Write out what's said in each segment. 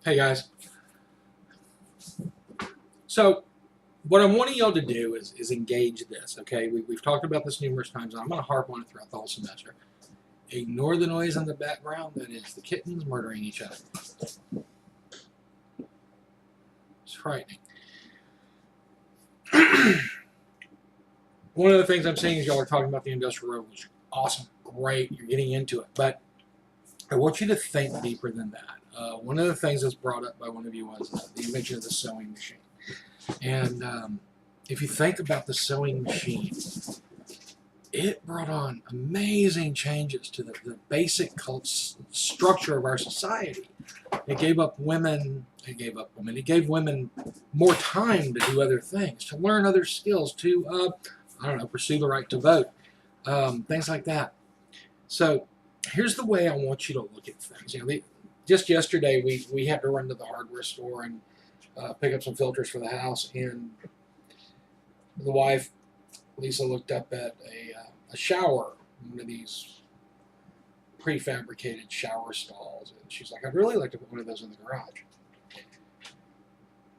Hey guys. So what I'm wanting y'all to do is engage this, okay? We've talked about this numerous times, and I'm going to harp on it throughout the whole semester. Ignore the noise in the background. That is the kittens murdering each other. It's frightening. One of the things I'm seeing is y'all are talking about the Industrial Revolution. Awesome. Great. You're getting into it. But I want you to think deeper than that. One of the things that's brought up by one of you was the invention of the sewing machine. And if you think about the sewing machine, it brought on amazing changes to the basic structure of our society. It gave women more time to do other things, to learn other skills, to, pursue the right to vote, things like that. So here's the way I want you to look at things. Just yesterday, we had to run to the hardware store and pick up some filters for the house, and the wife, Lisa, looked up at a shower, one of these prefabricated shower stalls, and she's like, "I'd really like to put one of those in the garage."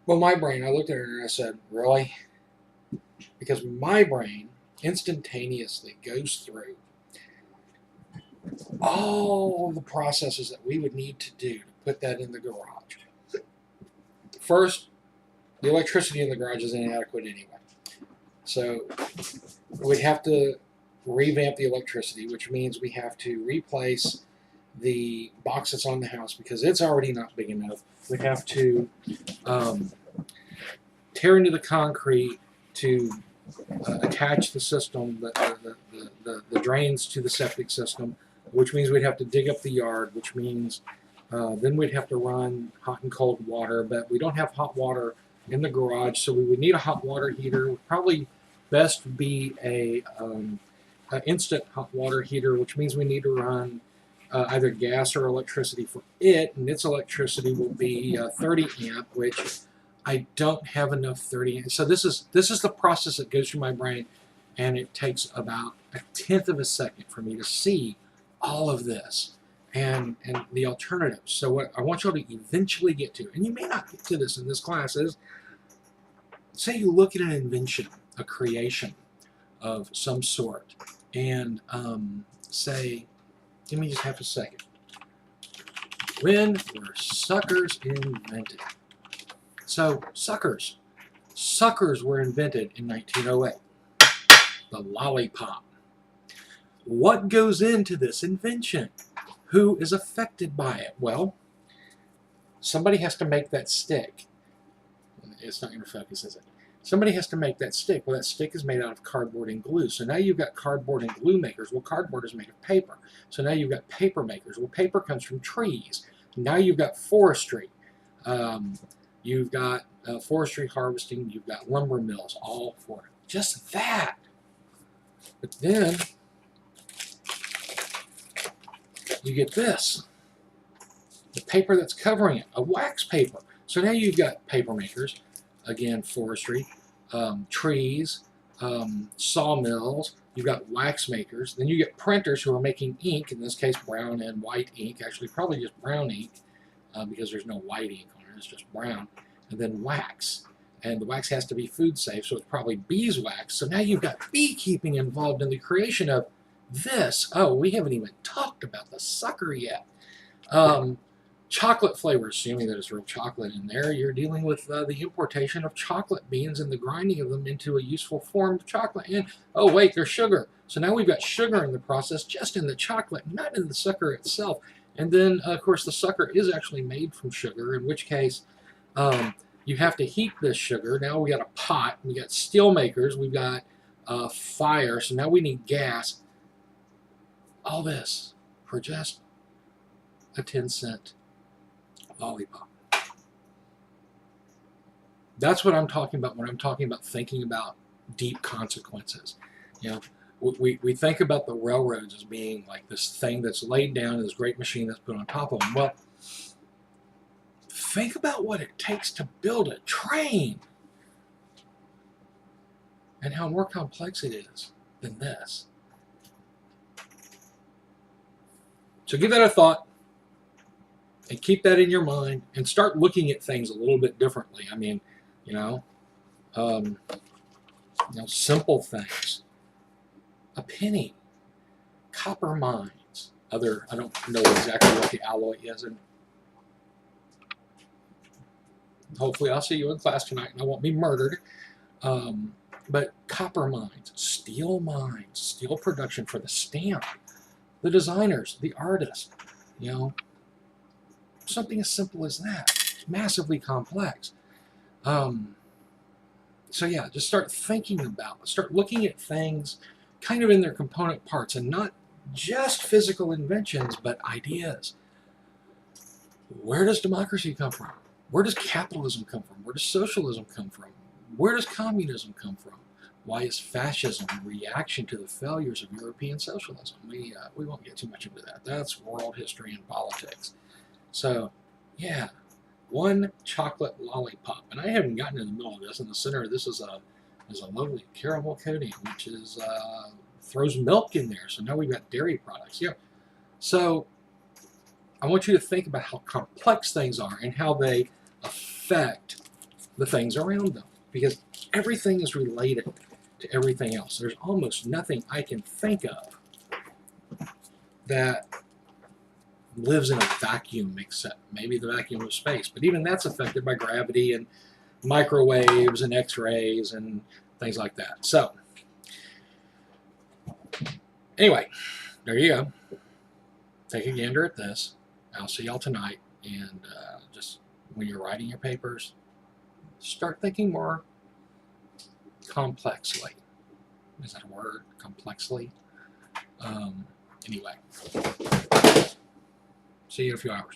Well, my brain, I looked at her and I said, "Really?" Because my brain instantaneously goes through all the processes that we would need to do to put that in the garage. First, the electricity in the garage is inadequate anyway. So we'd have to revamp the electricity, which means we have to replace the box that's on the house because it's already not big enough. We have to tear into the concrete to attach the system, the drains to the septic system, which means we'd have to dig up the yard, which means then we'd have to run hot and cold water, but we don't have hot water in the garage, so we would need a hot water heater. It would probably best be a instant hot water heater, which means we need to run either gas or electricity for it, and its electricity will be 30 amp, which I don't have enough 30 amp. So this is the process that goes through my brain, and it takes about a tenth of a second for me to see all of this and the alternatives. So what I want y'all to eventually get to, and you may not get to this in this class, is say you look at an invention, a creation of some sort, and say, give me just half a second. When were suckers invented? So suckers were invented in 1908. The lollipop. What goes into this invention? Who is affected by it? Well, somebody has to make that stick. It's not going to focus, is it? Somebody has to make that stick. Well, that stick is made out of cardboard and glue. So now you've got cardboard and glue makers. Well, cardboard is made of paper. So now you've got paper makers. Well, paper comes from trees. Now you've got forestry. You've got forestry harvesting. You've got lumber mills, all for just that. But then you get this. The paper that's covering it, a wax paper. So now you've got paper makers, again, forestry, trees, sawmills, you've got wax makers, then you get printers who are making ink, in this case brown and white ink, actually probably just brown ink, because there's no white ink on it, it's just brown, and then wax. And the wax has to be food safe, so it's probably beeswax. So now you've got beekeeping involved in the creation of this. Oh, we haven't even talked about the sucker yet. Chocolate flavor, assuming that it's real chocolate in there, you're dealing with the importation of chocolate beans and the grinding of them into a useful form of chocolate. And, oh wait, there's sugar. So now we've got sugar in the process, just in the chocolate, not in the sucker itself. And then, of course, the sucker is actually made from sugar, in which case you have to heat this sugar. Now we got a pot, we got steel makers, we've got fire, so now we need gas. All this for just a 10-cent lollipop. That's what I'm talking about when I'm talking about thinking about deep consequences. You know, we think about the railroads as being like this thing that's laid down and this great machine that's put on top of them. Well, think about what it takes to build a train and how more complex it is than this. So give that a thought. And keep that in your mind and start looking at things a little bit differently. I mean, you know, um, simple things. A penny, copper mines, I don't know exactly what the alloy is, and hopefully I'll see you in class tonight and I won't be murdered. But copper mines, steel production for the stamp, the designers, the artists, something as simple as that, massively complex. So yeah, just start looking at things kind of in their component parts and not just physical inventions, but ideas. Where does democracy come from? Where does capitalism come from? Where does socialism come from? Where does communism come from? Why is fascism a reaction to the failures of European socialism? We won't get too much into that. That's world history and politics. So, yeah, one chocolate lollipop, and I haven't gotten in the middle of this. In the center, this is a lovely caramel coating, which is throws milk in there. So now we've got dairy products. Yeah. So I want you to think about how complex things are and how they affect the things around them, because everything is related to everything else. There's almost nothing I can think of that lives in a vacuum, except maybe the vacuum of space. But even that's affected by gravity and microwaves and X-rays and things like that. So anyway, there you go. Take a gander at this. I'll see y'all tonight. And just when you're writing your papers, start thinking more complexly. Is that a word? Complexly? Anyway. See you in a few hours.